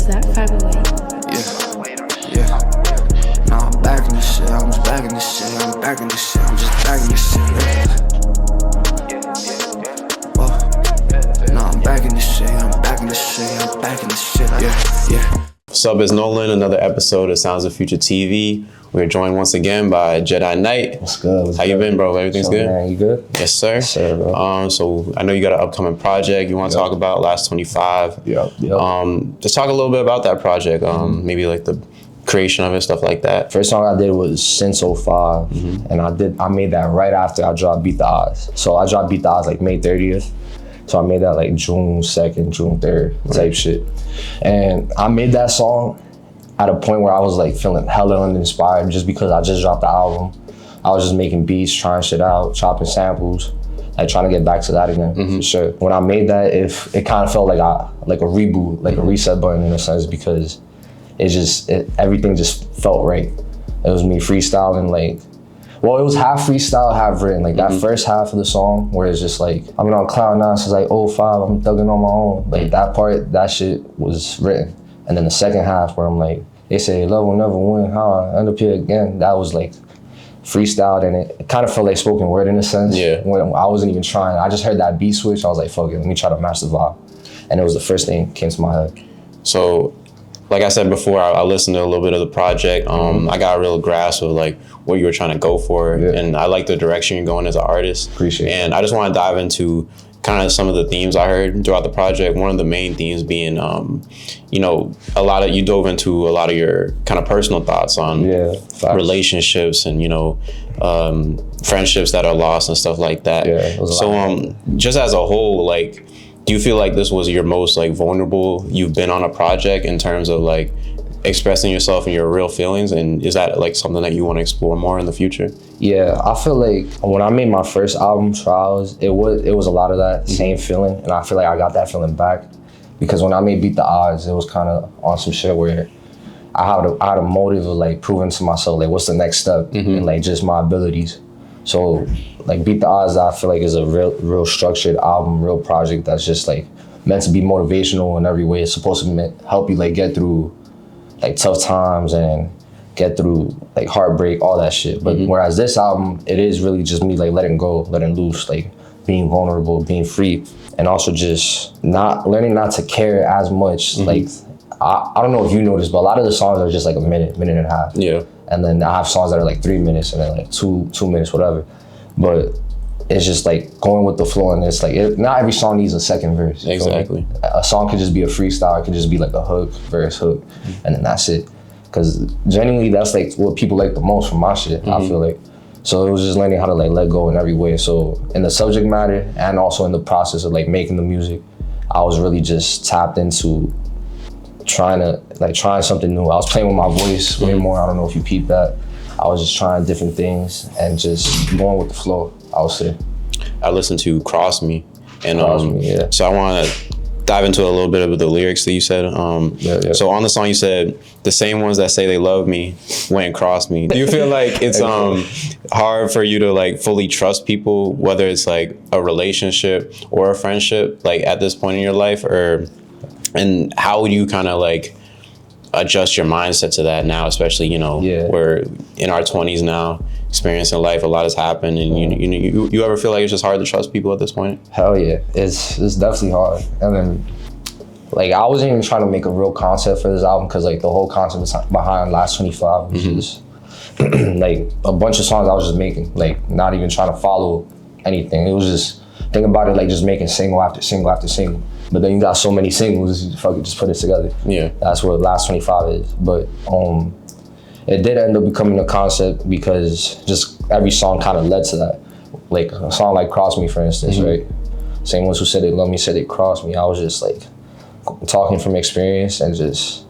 Is that 508? Yeah. Nah, I'm back in this shit. I'm just back in this shit. I'm back in this shit. I'm just back in this shit. Nah, I'm back in this shit. I'm back in this shit. I'm back in this shit. Yeah. What's up, it's Nolan. Another episode of Sounds of Future TV. We're joined once again by Jedi KNGHT. What's good? How you been, bro? Everything's good? Man, you good? Yes, sir. Yes, sir, bro. So I know you got an upcoming project you want to talk about, Last 25. Yep. Just talk a little bit about that project. Maybe like the creation of it, stuff like that. First song I did was Since 05, and I made that right after I dropped Beat the Odds. So I dropped Beat the Odds like May 30th. So I made that like June 2nd, June 3rd type shit. And I made that song at a point where I was like feeling hella uninspired just because I just dropped the album. I was just making beats, trying shit out, chopping samples, like trying to get back to that again, for sure. When I made that, it kind of felt like a reboot, like a reset button in a sense, because everything just felt right. It was me freestyling, like, well, it was half freestyle, half written. Like that first half of the song where it's just like, I've been on cloud nine since like 05, I'm thugging on my own. Like that part, that shit was written. And then the second half where I'm like, they say love will never win, how I end up here again. That was like freestyled, and it kind of felt like spoken word in a sense. Yeah. When I wasn't even trying. I just heard that beat switch. I was like, fuck it, let me try to match the vibe. And it was the first thing that came to my head. So, like I said before, I listened to a little bit of the project. I got a real grasp of like what you were trying to go for. Yeah. And I like the direction you're going as an artist. Appreciate it. And I just want to dive into kind of some of the themes I heard throughout the project. One of the main themes being, you dove into a lot of your kind of personal thoughts on relationships and, friendships that are lost and stuff like that. Yeah, so just as a whole, like, do you feel like this was your most like vulnerable you've been on a project in terms of like expressing yourself and your real feelings? And is that like something that you want to explore more in the future? Yeah, I feel like when I made my first album, Trials, it was a lot of that same feeling, and I feel like I got that feeling back because when I made Beat the Odds, it was kind of on some shit where I had a motive of like proving to myself like what's the next step and like just my abilities. So like Beat the Odds, I feel like is a real structured album, real project that's just like meant to be motivational in every way. It's supposed to help you like get through like tough times and get through like heartbreak, all that shit. But whereas this album, it is really just me like letting go, letting loose, like being vulnerable, being free, and also just learning not to care as much. Like I don't know if you noticed, but a lot of the songs are just like a minute and a half. Yeah. And then I have songs that are like 3 minutes and then like two minutes, whatever. But it's just like going with the flow, and it's like not every song needs a second verse. Exactly. A song could just be a freestyle. It could just be like a hook, verse, hook, and then that's it. Because genuinely, that's like what people like the most from my shit. I feel like. So it was just learning how to like let go in every way. So in the subject matter and also in the process of like making the music, I was really just tapped into trying something new. I was playing with my voice way more. I don't know if you peeped that. I was just trying different things and just going with the flow, I would say. I listened to Cross Me. And Cross Me, yeah. So I want to dive into a little bit of the lyrics that you said. So on the song you said, the same ones that say they love me went and crossed me. Do you feel like it's hard for you to like fully trust people, whether it's like a relationship or a friendship, like at this point in your life? And how would you kind of like adjust your mindset to that now, especially, we're in our 20s now, experiencing life, a lot has happened, and you ever feel like it's just hard to trust people at this point? Hell yeah, it's definitely hard. And then like I wasn't even trying to make a real concept for this album because like the whole concept behind Last 25 was just like a bunch of songs I was just making, like not even trying to follow anything. It was just, think about it like just making single after single after single. But then you got so many singles, fuck it, just put it together. Yeah. That's what Last 25 is. But it did end up becoming a concept because just every song kind of led to that. Like a song like Cross Me, for instance, right? Same ones who said they love me said they crossed me. I was just like talking from experience and just,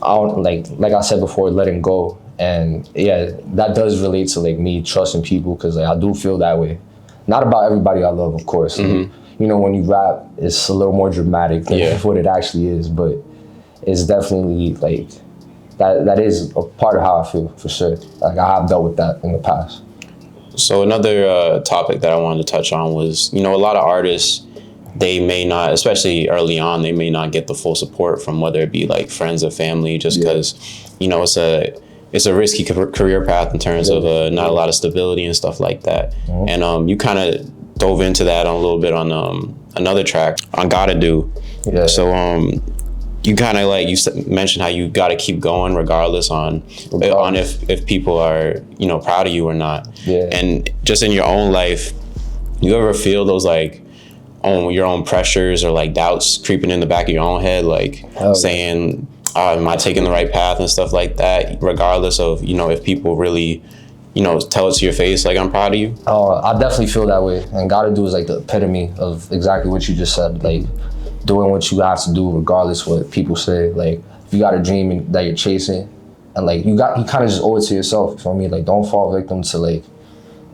like I said before, letting go. And yeah, that does relate to like me trusting people because like, I do feel that way. Not about everybody I love, of course. When you rap, it's a little more dramatic than what it actually is, but it's definitely like, that is a part of how I feel, for sure. Like I have dealt with that in the past. So another topic that I wanted to touch on was, a lot of artists they may not, especially early on, they may not get the full support from whether it be like friends or family, just because, you know, it's a risky career path in terms of not a lot of stability and stuff like that. And you kind of dove into that on a little bit on another track on Gotta Do. So you kind of like, you mentioned how you got to keep going regardless on if people are, you know, proud of you or not. And just in your own life, you ever feel those like your own pressures or like doubts creeping in the back of your own head, like saying, am I taking the right path and stuff like that, regardless of, you know, if people really, you know, tell it to your face, like, I'm proud of you? I definitely feel that way. And Gotta Do is like the epitome of exactly what you just said. Like, doing what you have to do regardless what people say. Like, if you got a dream that you're chasing, and like you kind of just owe it to yourself, you feel me? Like, don't fall victim to like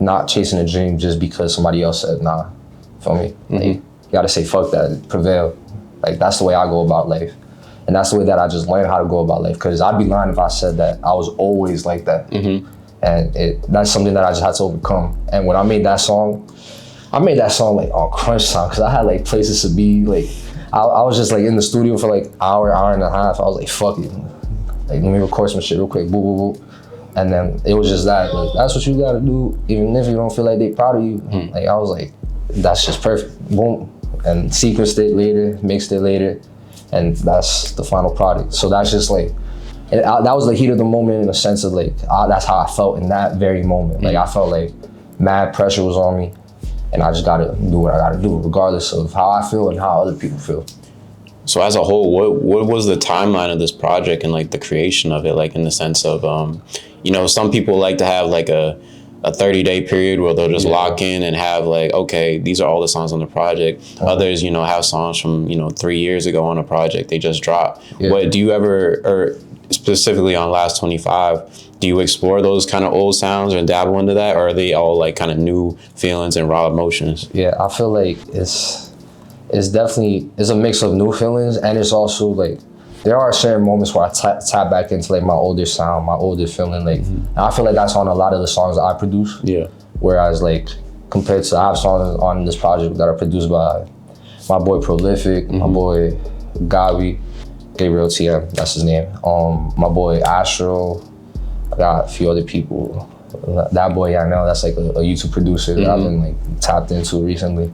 not chasing a dream just because somebody else said nah, feel me? Like, you gotta say fuck that, prevail. Like, that's the way I go about life. And that's the way that I just learned how to go about life, because I'd be lying if I said that I was always like that. And that's something that I just had to overcome. And when I made that song like on crunch time, because I had like places to be. Like, I was just like in the studio for like hour and a half. I was like, fuck it. Like, let me record some shit real quick, boo, boo, boo. And then it was just that, like, that's what you gotta do, even if you don't feel like they proud of you. Like, I was like, that's just perfect, boom. And sequenced it later, mixed it later, and that's the final product. So that's just like, that was the heat of the moment in the sense of like, that's how I felt in that very moment. Like, I felt like mad pressure was on me, and I just gotta do what I gotta do, regardless of how I feel and how other people feel. So as a whole, what was the timeline of this project and like the creation of it? Like, in the sense of, you know, some people like to have like a 30-day period where they'll just lock in and have like, okay, these are all the songs on the project. Others, you know, have songs from, you know, 3 years ago on a project they just dropped. What do you ever, or specifically on Last 25, do you explore those kind of old sounds and dabble into that, or are they all like kind of new feelings and raw emotions? Yeah, I feel like it's definitely, it's a mix of new feelings, and it's also like, there are certain moments where I tap back into like my older sound, my older feeling. Like, and I feel like that's on a lot of the songs that I produce. Whereas like, compared to, I have songs on this project that are produced by my boy Prolific, my boy Gabi, Gabriel TM, that's his name. My boy Astro, I got a few other people. That boy I know, that's like a YouTube producer that I've been like tapped into recently.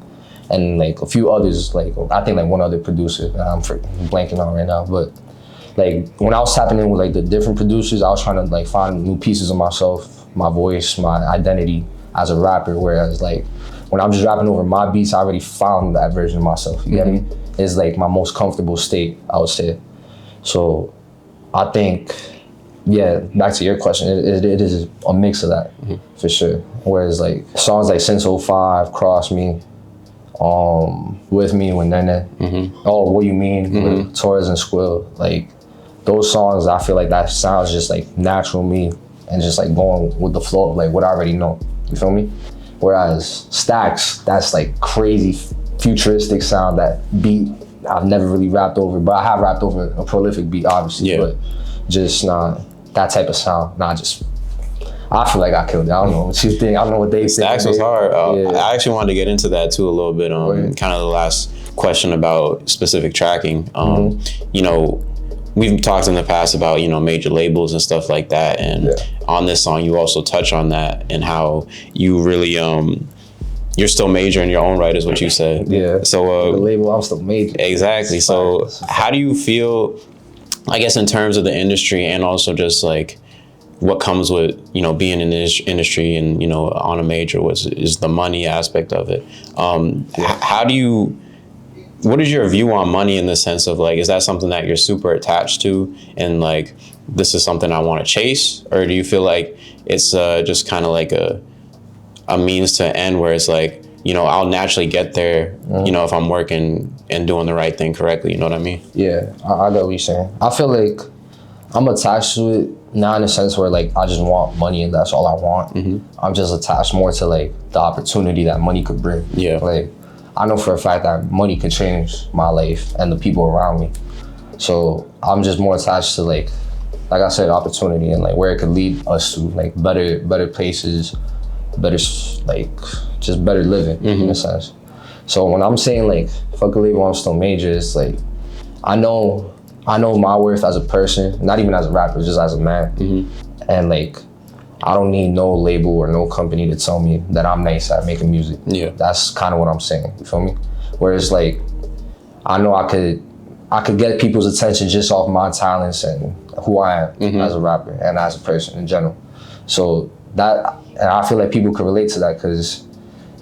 And like a few others, like I think like one other producer that I'm blanking on right now. But like, when I was tapping in with like the different producers, I was trying to like find new pieces of myself, my voice, my identity as a rapper. Whereas like, when I'm just rapping over my beats, I already found that version of myself, you get me? It's like my most comfortable state, I would say. So I think, yeah, back to your question, it is a mix of that, for sure. Whereas like, songs like Since 05, Cross Me, With Me, When Nene, Oh, What You Mean, with Torres and Squill, like, those songs, I feel like that sounds just like natural me, and just like going with the flow of like what I already know, you feel me? Whereas Stacks, that's like crazy futuristic sound, that beat I've never really rapped over, but I have rapped over a Prolific beat, obviously, but just not that type of sound. I feel like I killed it. I don't know what you think. I don't know what they think. Stacks was hard. I actually wanted to get into that too a little bit. Kind of the last question about specific tracking. You know, we've talked in the past about, you know, major labels and stuff like that. And on this song, you also touch on that and how you really, you're still major in your own right, is what you said. So the label, I'm still major. Exactly. So how do you feel, I guess, in terms of the industry, and also just like what comes with, you know, being in this industry and, you know, on a major, is the money aspect of it. How do you, what is your view on money in the sense of like, is that something that you're super attached to and like, this is something I want to chase? Or do you feel like it's just kind of like a means to end, where it's like, you know, I'll naturally get there, you know, if I'm working and doing the right thing correctly, you know what I mean? Yeah, I know what you're saying. I feel like I'm attached to it, not in a sense where like I just want money and that's all I want. I'm just attached more to like the opportunity that money could bring. Like, I know for a fact that money could change my life and the people around me. So I'm just more attached to like I said, opportunity and like where it could lead us to, like better places, better, like just better living in a sense. So when I'm saying like fuck a label, I'm still major, it's like I know my worth as a person, not even as a rapper, just as a man. And like I don't need no label or no company to tell me that I'm nice at making music. Yeah. That's kind of what I'm saying, you feel me? Whereas like I know I could get people's attention just off my talents and who I am as a rapper and as a person in general. So that, and I feel like people could relate to that because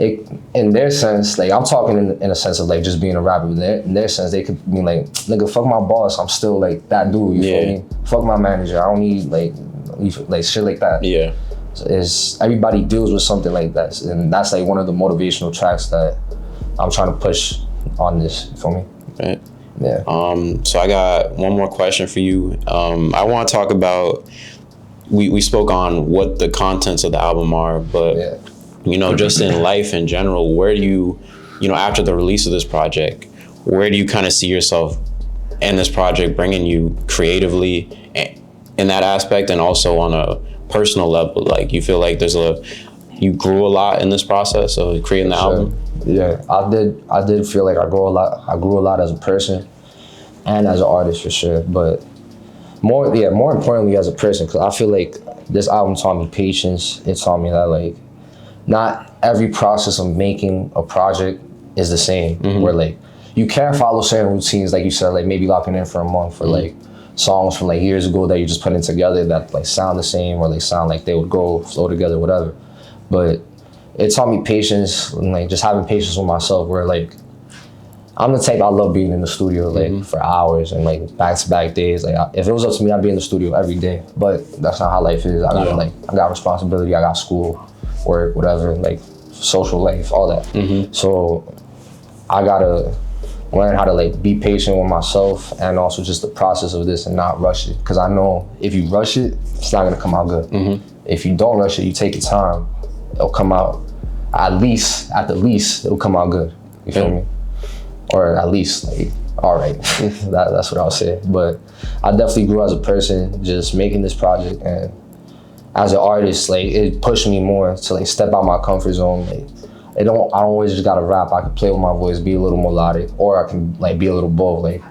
in their sense, like I'm talking in a sense of like just being a rapper, but in their sense, they could be like, nigga, fuck my boss, I'm still like that dude, you feel me? Fuck my manager, I don't need like shit like that. Yeah. Is everybody deals with something like that, and that's like one of the motivational tracks that I'm trying to push on this, you feel me? Right. Yeah. So I got one more question for you. I want to talk about, we spoke on what the contents of the album are, but you know, just in life in general, where do you know, after the release of this project, where do you kind of see yourself in this project bringing you creatively in that aspect, and also on a personal level? Like, you feel like you grew a lot in this process of creating the album? Yeah, I did feel like I grew a lot as a person and as an artist for sure. But more importantly as a person, because I feel like this album taught me patience. It taught me that like not every process of making a project is the same. Where like you can't follow certain routines, like you said, like maybe locking in for a month for like songs from like years ago that you're just putting together that like sound the same, or they sound like they would go flow together, whatever. But it taught me patience, and like just having patience with myself, where like I'm the type, I love being in the studio like for hours and like back-to-back days. Like if it was up to me, I'd be in the studio every day, but that's not how life is. I got responsibility, I got school, work, whatever, like social life, all that. So I gotta learn how to like be patient with myself, and also just the process of this and not rush it. Cause I know if you rush it, it's not gonna come out good. If you don't rush it, you take your time, it'll come out, at the least, it'll come out good. You feel me? Or at least like, all right, that's what I'll say. But I definitely grew as a person just making this project, and as an artist, like it pushed me more to like step out my comfort zone. Like I don't always just gotta rap. I can play with my voice, be a little melodic, or I can like be a little both, like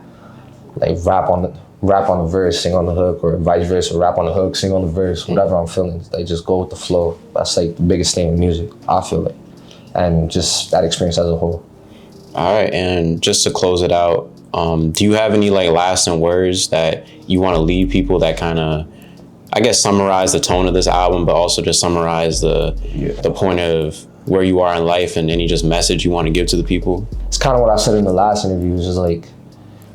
rap on the verse, sing on the hook, or vice versa, rap on the hook, sing on the verse, whatever I'm feeling. Like just go with the flow. That's like the biggest thing in music, I feel like, and just that experience as a whole. All right, and just to close it out, do you have any like lasting words that you want to leave people that kind of, I guess, summarize the tone of this album, but also just summarize the point of where you are in life, and any just message you want to give to the people? It's kind of what I said in the last interview. It's just like,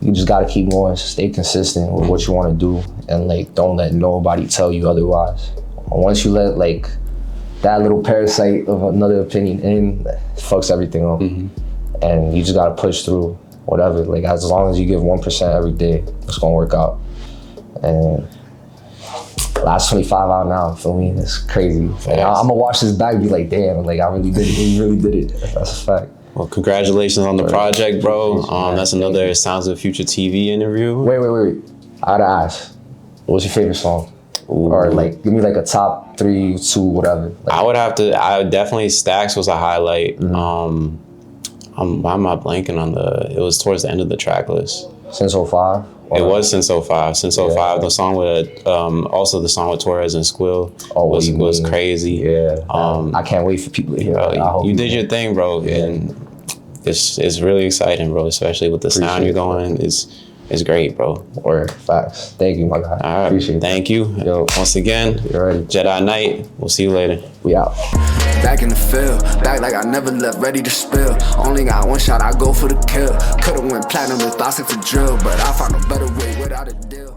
you just got to keep going, stay consistent with what you want to do, and like don't let nobody tell you otherwise. Once you let like that little parasite of another opinion in, it fucks everything up. And you just got to push through whatever. Like as long as you give 1% every day, it's going to work out. And last 25 out now, feel me? It's crazy. Like, I'm gonna watch this back and be like, damn, like I really did it. You really did it. That's a fact. Well, congratulations on the project, bro. That's another Sounds of the Future TV interview. Wait. I gotta ask, what's your favorite song? Ooh. Or like, give me like a top 3, 2, whatever. Like, I would definitely, Stacks was a highlight. Why am I blanking on it was towards the end of the track list. Since 05? It was Since 05. Since 05. The song with, also the song with Torres and Squill was crazy. Yeah. I can't wait for people to hear it. You did your thing, bro. Yeah. And it's really exciting, bro, especially with the sound you're going. It's great, bro. Word, facts. Thank you, my guy. All right. Appreciate it. Thank you. Yo. Once again, you're ready. Jedi Knight. We'll see you later. We out. Back in the field, back like I never left, ready to spill. Only got one shot, I go for the kill. Could've went platinum with thoughts to drill, but I found a better way without a deal.